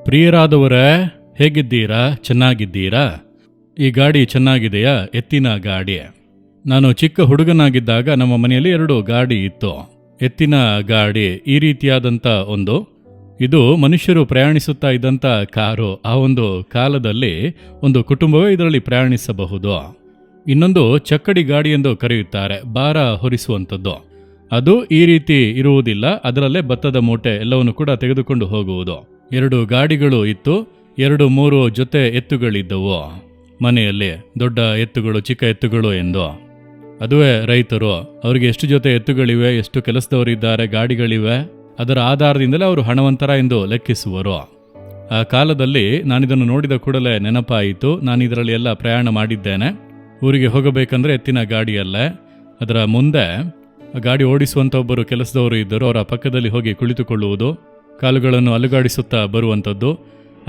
ಪ್ರಿಯರಾದವರೇ, ಹೇಗಿದ್ದೀರಾ? ಚೆನ್ನಾಗಿದ್ದೀರಾ? ಈ ಗಾಡಿ ಚೆನ್ನಾಗಿದೆಯಾ? ಎತ್ತಿನ ಗಾಡಿ. ನಾನು ಚಿಕ್ಕ ಹುಡುಗನಾಗಿದ್ದಾಗ ನಮ್ಮ ಮನೆಯಲ್ಲಿ 2 ಗಾಡಿ ಇತ್ತು. ಎತ್ತಿನ ಗಾಡಿ ಈ ರೀತಿಯಾದಂಥ ಇದು ಮನುಷ್ಯರು ಪ್ರಯಾಣಿಸುತ್ತಾ ಇದ್ದಂಥ ಕಾರು. ಆ ಒಂದು ಕಾಲದಲ್ಲಿ ಒಂದು ಕುಟುಂಬವೇ ಇದರಲ್ಲಿ ಪ್ರಯಾಣಿಸಬಹುದು. ಇನ್ನೊಂದು ಚಕ್ಕಡಿ ಗಾಡಿ ಎಂದು ಕರೆಯುತ್ತಾರೆ, ಭಾರ ಹೊರಿಸುವಂಥದ್ದು. ಅದು ಈ ರೀತಿ ಇರುವುದಿಲ್ಲ, ಅದರಲ್ಲೇ ಭತ್ತದ ಮೂಟೆ ಎಲ್ಲವನ್ನು ಕೂಡ ತೆಗೆದುಕೊಂಡು ಹೋಗುವುದು. 2 ಗಾಡಿಗಳು ಇತ್ತು, 2-3 ಜೊತೆ ಎತ್ತುಗಳಿದ್ದವು ಮನೆಯಲ್ಲಿ, ದೊಡ್ಡ ಎತ್ತುಗಳು, ಚಿಕ್ಕ ಎತ್ತುಗಳು ಎಂದು. ಅದುವೇ ರೈತರು, ಅವರಿಗೆ ಎಷ್ಟು ಜೊತೆ ಎತ್ತುಗಳಿವೆ, ಎಷ್ಟು ಕೆಲಸದವರಿದ್ದಾರೆ, ಗಾಡಿಗಳಿವೆ, ಅದರ ಆಧಾರದಿಂದಲೇ ಅವರು ಹಣವಂತರ ಎಂದು ಲೆಕ್ಕಿಸುವರು. ಆ ಕಾಲದಲ್ಲಿ ನಾನಿದನ್ನು ನೋಡಿದ ಕೂಡಲೇ ನೆನಪಾಯಿತು. ನಾನಿದರಲ್ಲಿ ಎಲ್ಲ ಪ್ರಯಾಣ ಮಾಡಿದ್ದೇನೆ. ಊರಿಗೆ ಹೋಗಬೇಕಂದ್ರೆ ಎತ್ತಿನ ಗಾಡಿಯಲ್ಲೇ, ಅದರ ಮುಂದೆ ಗಾಡಿ ಓಡಿಸುವಂಥ ಒಬ್ಬರು ಕೆಲಸದವರು ಇದ್ದರು. ಅವರ ಪಕ್ಕದಲ್ಲಿ ಹೋಗಿ ಕುಳಿತುಕೊಳ್ಳುವುದು, ಕಾಲುಗಳನ್ನು ಅಲುಗಾಡಿಸುತ್ತಾ ಬರುವಂಥದ್ದು.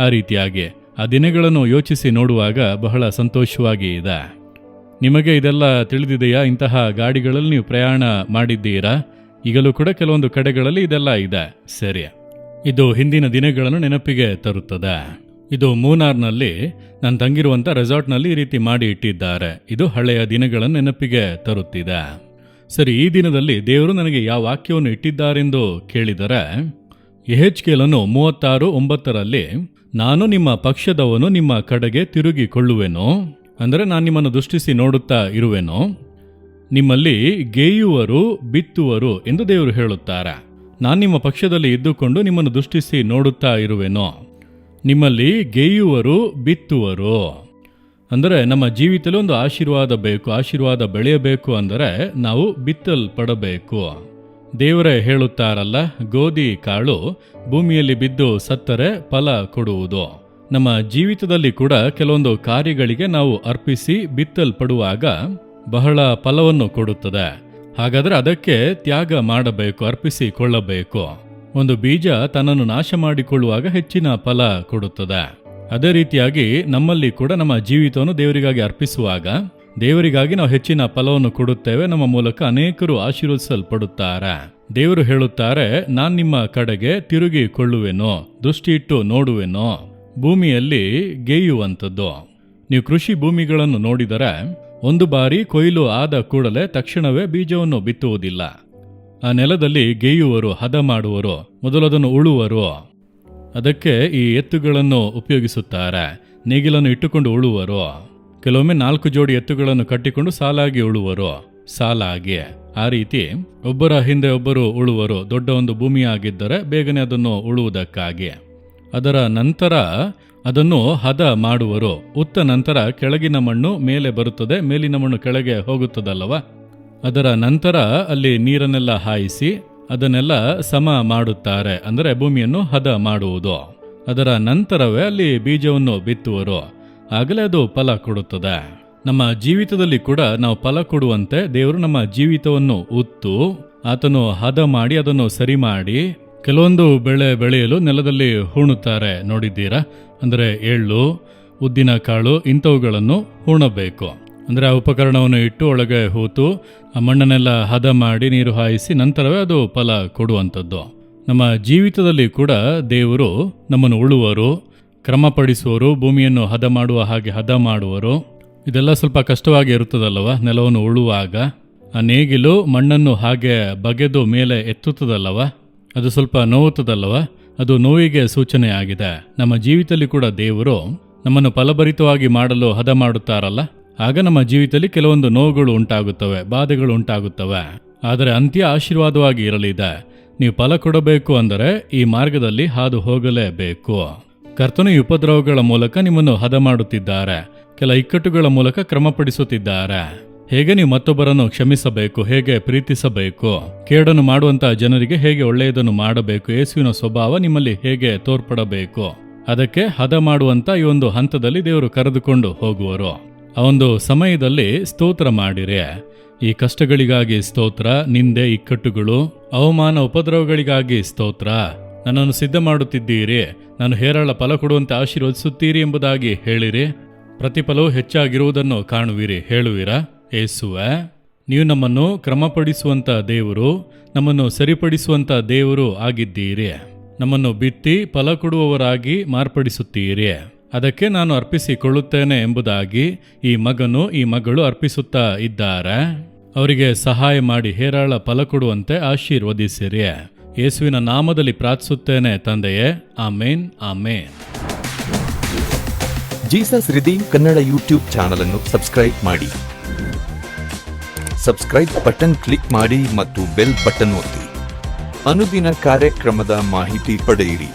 ಆ ರೀತಿಯಾಗಿ ಆ ದಿನಗಳನ್ನು ಯೋಚಿಸಿ ನೋಡುವಾಗ ಬಹಳ ಸಂತೋಷವಾಗಿ ಇದೆ. ನಿಮಗೆ ಇದೆಲ್ಲ ತಿಳಿದಿದೆಯಾ? ಇಂತಹ ಗಾಡಿಗಳಲ್ಲಿ ನೀವು ಪ್ರಯಾಣ ಮಾಡಿದ್ದೀರಾ? ಈಗಲೂ ಕೂಡ ಕೆಲವೊಂದು ಕಡೆಗಳಲ್ಲಿ ಇದೆಲ್ಲ ಇದೆ. ಸರಿ, ಇದು ಹಿಂದಿನ ದಿನಗಳನ್ನು ನೆನಪಿಗೆ ತರುತ್ತದೆ. ಇದು ಮೂನಾರ್ನಲ್ಲಿ ನಾನು ತಂಗಿರುವಂಥ ರೆಸಾರ್ಟ್ನಲ್ಲಿ ಈ ರೀತಿ ಮಾಡಿ ಇಟ್ಟಿದ್ದಾರೆ. ಇದು ಹಳೆಯ ದಿನಗಳನ್ನು ನೆನಪಿಗೆ ತರುತ್ತಿದೆ. ಸರಿ, ಈ ದಿನದಲ್ಲಿ ದೇವರು ನನಗೆ ಯಾವ ವಾಕ್ಯವನ್ನು ಇಟ್ಟಿದ್ದಾರೆಂದು ಕೇಳಿದರೆ, ಯೆಹೆಜ್ಕೇಲನು 36:9 ನಾನು ನಿಮ್ಮ ಪಕ್ಷದವನು ನಿಮ್ಮ ಕಡೆಗೆ ತಿರುಗಿಕೊಳ್ಳುವೆನು, ಅಂದರೆ ನಾನು ನಿಮ್ಮನ್ನು ದೃಷ್ಟಿಸಿ ನೋಡುತ್ತಾ ಇರುವೆನು. ನಿಮ್ಮಲ್ಲಿ ಗೇಯುವರು ಬಿತ್ತುವರು ಎಂದು ದೇವರು ಹೇಳುತ್ತಾರೆ. ನಾನು ನಿಮ್ಮ ಪಕ್ಷದಲ್ಲಿ ಇದ್ದುಕೊಂಡು ನಿಮ್ಮನ್ನು ದೃಷ್ಟಿಸಿ ನೋಡುತ್ತಾ ಇರುವೆನು. ನಿಮ್ಮಲ್ಲಿ ಗೇಯುವರು ಬಿತ್ತುವರು ಅಂದರೆ ನಮ್ಮ ಜೀವಿತದಲ್ಲಿ ಒಂದು ಆಶೀರ್ವಾದ ಬೇಕು. ಆಶೀರ್ವಾದ ಬೆಳೆಯಬೇಕು ಅಂದರೆ ನಾವು ಬಿತ್ತಲ್ಪಡಬೇಕು. ದೇವರೇ ಹೇಳುತ್ತಾರಲ್ಲ, ಗೋಧಿ ಕಾಳು ಭೂಮಿಯಲ್ಲಿ ಬಿದ್ದು ಸತ್ತರೆ ಫಲ ಕೊಡುವುದು. ನಮ್ಮ ಜೀವಿತದಲ್ಲಿ ಕೂಡ ಕೆಲವೊಂದು ಕಾರ್ಯಗಳಿಗೆ ನಾವು ಅರ್ಪಿಸಿ ಬಿತ್ತಲ್ಪಡುವಾಗ ಬಹಳ ಫಲವನ್ನು ಕೊಡುತ್ತದೆ. ಹಾಗಾದರೆ ಅದಕ್ಕೆ ತ್ಯಾಗ ಮಾಡಬೇಕು, ಅರ್ಪಿಸಿಕೊಳ್ಳಬೇಕು. ಒಂದು ಬೀಜ ತನ್ನನ್ನು ನಾಶ ಮಾಡಿಕೊಳ್ಳುವಾಗ ಹೆಚ್ಚಿನ ಫಲ ಕೊಡುತ್ತದೆ. ಅದೇ ರೀತಿಯಾಗಿ ನಮ್ಮಲ್ಲಿ ಕೂಡ ನಮ್ಮ ಜೀವಿತವನ್ನು ದೇವರಿಗಾಗಿ ಅರ್ಪಿಸುವಾಗ ದೇವರಿಗಾಗಿ ನಾವು ಹೆಚ್ಚಿನ ಫಲವನ್ನು ಕೊಡುತ್ತೇವೆ. ನಮ್ಮ ಮೂಲಕ ಅನೇಕರು ಆಶೀರ್ವದಿಸಲ್ಪಡುತ್ತಾರೆ. ದೇವರು ಹೇಳುತ್ತಾರೆ, ನಾನು ನಿಮ್ಮ ಕಡೆಗೆ ತಿರುಗಿಕೊಳ್ಳುವೆನು, ದೃಷ್ಟಿಯಿಟ್ಟು ನೋಡುವೆನು. ಭೂಮಿಯಲ್ಲಿ ಗೇಯುವಂಥದ್ದು. ನೀವು ಕೃಷಿ ಭೂಮಿಗಳನ್ನು ನೋಡಿದರೆ ಒಂದು ಬಾರಿ ಕೊಯ್ಲು ಆದ ಕೂಡಲೇ ತಕ್ಷಣವೇ ಬೀಜವನ್ನು ಬಿತ್ತುವುದಿಲ್ಲ. ಆ ನೆಲದಲ್ಲಿ ಗೇಯುವರು, ಹದ ಮಾಡುವರು, ಮೊದಲದನ್ನು ಉಳುವರು. ಅದಕ್ಕೆ ಈ ಎತ್ತುಗಳನ್ನು ಉಪಯೋಗಿಸುತ್ತಾರೆ. ನೇಗಿಲನ್ನು ಇಟ್ಟುಕೊಂಡು ಉಳುವರು. ಕೆಲವೊಮ್ಮೆ 4 ಜೋಡಿ ಎತ್ತುಗಳನ್ನು ಕಟ್ಟಿಕೊಂಡು ಸಾಲಾಗಿ ಉಳುವರು. ಸಾಲಾಗಿ ಆ ರೀತಿ ಒಬ್ಬರ ಹಿಂದೆ ಒಬ್ಬರು ಉಳುವರು. ದೊಡ್ಡ ಒಂದು ಭೂಮಿಯಾಗಿದ್ದರೆ ಬೇಗನೆ ಅದನ್ನು ಉಳುವುದಕ್ಕಾಗಿ. ಅದರ ನಂತರ ಅದನ್ನು ಹದ ಮಾಡುವರು. ಉತ್ತ ನಂತರ ಕೆಳಗಿನ ಮಣ್ಣು ಮೇಲೆ ಬರುತ್ತದೆ, ಮೇಲಿನ ಮಣ್ಣು ಕೆಳಗೆ ಹೋಗುತ್ತದಲ್ಲವ. ಅದರ ನಂತರ ಅಲ್ಲಿ ನೀರನ್ನೆಲ್ಲ ಹಾಯಿಸಿ ಅದನ್ನೆಲ್ಲ ಸಮ ಮಾಡುತ್ತಾರೆ, ಅಂದರೆ ಭೂಮಿಯನ್ನು ಹದ ಮಾಡುವುದು. ಅದರ ನಂತರವೇ ಅಲ್ಲಿ ಬೀಜವನ್ನು ಬಿತ್ತುವರು. ಆಗಲೇ ಅದು ಫಲ ಕೊಡುತ್ತದೆ. ನಮ್ಮ ಜೀವಿತದಲ್ಲಿ ಕೂಡ ನಾವು ಫಲ ಕೊಡುವಂತೆ ದೇವರು ನಮ್ಮ ಜೀವಿತವನ್ನು ಉತ್ತು ಆತನು ಹದ ಮಾಡಿ ಅದನ್ನು ಸರಿ ಮಾಡಿ ಕೆಲವೊಂದು ಬೆಳೆ ಬೆಳೆಯಲು ನೆಲದಲ್ಲಿ ಹೂಣುತ್ತಾರೆ, ನೋಡಿದ್ದೀರಾ? ಅಂದರೆ ಎಳ್ಳು, ಉದ್ದಿನ ಕಾಳು ಇಂಥವುಗಳನ್ನು ಹೂಣಬೇಕು. ಅಂದರೆ ಆ ಉಪಕರಣವನ್ನು ಇಟ್ಟು ಒಳಗೆ ಹೂತು ಆ ಮಣ್ಣನ್ನೆಲ್ಲ ಹದ ಮಾಡಿ ನೀರು ಹಾಯಿಸಿ ನಂತರವೇ ಅದು ಫಲ ಕೊಡುವಂಥದ್ದು. ನಮ್ಮ ಜೀವಿತದಲ್ಲಿ ಕೂಡ ದೇವರು ನಮ್ಮನ್ನು ಉಳುವರು, ಕ್ರಮಪಡಿಸುವರು, ಭೂಮಿಯನ್ನು ಹದ ಮಾಡುವ ಹಾಗೆ ಹದ ಮಾಡುವರು. ಇದೆಲ್ಲ ಸ್ವಲ್ಪ ಕಷ್ಟವಾಗಿ ಇರುತ್ತದಲ್ಲವ. ನೆಲವನ್ನು ಉಳುವಾಗ ಆ ನೇಗಿಲು ಮಣ್ಣನ್ನು ಹಾಗೆ ಬಗೆದು ಮೇಲೆ ಎತ್ತುತ್ತದಲ್ಲವ, ಅದು ಸ್ವಲ್ಪ ನೋವುತ್ತದಲ್ಲವ. ಅದು ನೋವಿಗೆ ಸೂಚನೆಯಾಗಿದೆ. ನಮ್ಮ ಜೀವಿತದಲ್ಲಿ ಕೂಡ ದೇವರು ನಮ್ಮನ್ನು ಫಲಭರಿತವಾಗಿ ಮಾಡಲು ಹದ ಮಾಡುತ್ತಾರಲ್ಲ, ಆಗ ನಮ್ಮ ಜೀವಿತದಲ್ಲಿ ಕೆಲವೊಂದು ನೋವುಗಳು ಉಂಟಾಗುತ್ತವೆ, ಬಾಧೆಗಳು ಉಂಟಾಗುತ್ತವೆ. ಆದರೆ ಅಂತ್ಯ ಆಶೀರ್ವಾದವಾಗಿ ಇರಲಿದೆ. ನೀವು ಫಲ ಕೊಡಬೇಕು ಅಂದರೆ ಈ ಮಾರ್ಗದಲ್ಲಿ ಹಾದು ಹೋಗಲೇಬೇಕು. ಕರ್ತನು ಈ ಉಪದ್ರವಗಳ ಮೂಲಕ ನಿಮ್ಮನ್ನು ಹದ ಮಾಡುತ್ತಿದ್ದಾರೆ, ಕೆಲ ಇಕ್ಕಟ್ಟುಗಳ ಮೂಲಕ ಕ್ರಮಪಡಿಸುತ್ತಿದ್ದಾರೆ. ಹೇಗೆ ನೀವು ಮತ್ತೊಬ್ಬರನ್ನು ಕ್ಷಮಿಸಬೇಕು, ಹೇಗೆ ಪ್ರೀತಿಸಬೇಕು, ಕೇಡನ್ನು ಮಾಡುವಂತಹ ಜನರಿಗೆ ಹೇಗೆ ಒಳ್ಳೆಯದನ್ನು ಮಾಡಬೇಕು, ಯೇಸುವಿನ ಸ್ವಭಾವ ನಿಮ್ಮಲ್ಲಿ ಹೇಗೆ ತೋರ್ಪಡಬೇಕು, ಅದಕ್ಕೆ ಹದ ಮಾಡುವಂತ ಈ ಒಂದು ಹಂತದಲ್ಲಿ ದೇವರು ಕರೆದುಕೊಂಡು ಹೋಗುವರು. ಆ ಒಂದು ಸಮಯದಲ್ಲಿ ಸ್ತೋತ್ರ ಮಾಡಿರಿ. ಈ ಕಷ್ಟಗಳಿಗಾಗಿ ಸ್ತೋತ್ರ, ನಿಂದೆ, ಇಕ್ಕಟ್ಟುಗಳು, ಅವಮಾನ, ಉಪದ್ರವಗಳಿಗಾಗಿ ಸ್ತೋತ್ರ. ನನ್ನನ್ನು ಸಿದ್ಧ ಮಾಡುತ್ತಿದ್ದೀರಿ, ನಾನು ಹೇರಳ ಫಲ ಕೊಡುವಂತೆ ಆಶೀರ್ವದಿಸುತ್ತೀರಿ ಎಂಬುದಾಗಿ ಹೇಳಿರಿ. ಪ್ರತಿಫಲವು ಹೆಚ್ಚಾಗಿರುವುದನ್ನು ಕಾಣುವಿರಿ. ಹೇಳುವಿರಾ, ಯೇಸುವೆ, ನೀವು ನಮ್ಮನ್ನು ಕ್ರಮಪಡಿಸುವಂಥ ದೇವರು, ನಮ್ಮನ್ನು ಸರಿಪಡಿಸುವಂಥ ದೇವರು ಆಗಿದ್ದೀರಿ. ನಮ್ಮನ್ನು ಬಿತ್ತಿ ಫಲ ಕೊಡುವವರಾಗಿ ಮಾರ್ಪಡಿಸುತ್ತೀರಿ. ಅದಕ್ಕೆ ನಾನು ಅರ್ಪಿಸಿಕೊಳ್ಳುತ್ತೇನೆ ಎಂಬುದಾಗಿ ಈ ಮಗನು ಈ ಮಗಳು ಅರ್ಪಿಸುತ್ತಾ ಇದ್ದಾರೆ. ಅವರಿಗೆ ಸಹಾಯ ಮಾಡಿ ಹೇರಾಳ ಫಲ ಕೊಡುವಂತೆ ಆಶೀರ್ವದಿಸಿರಿ. ಯೇಸುವಿನ ನಾಮದಲ್ಲಿ ಪ್ರಾರ್ಥಿಸುತ್ತೇನೆ ತಂದೆಯೇ, amen amen. Jesus redeem Kannada YouTube channel ಅನ್ನು ಸಬ್ಸ್ಕ್ರೈಬ್ ಮಾಡಿ. ಸಬ್ಸ್ಕ್ರೈಬ್ ಬಟನ್ ಕ್ಲಿಕ್ ಮಾಡಿ ಮತ್ತು ಬೆಲ್ ಬಟನ್ ಒತ್ತಿ. ಅನುದಿನ ಕಾರ್ಯಕ್ರಮದ ಮಾಹಿತಿ ಪಡೆಯಿರಿ.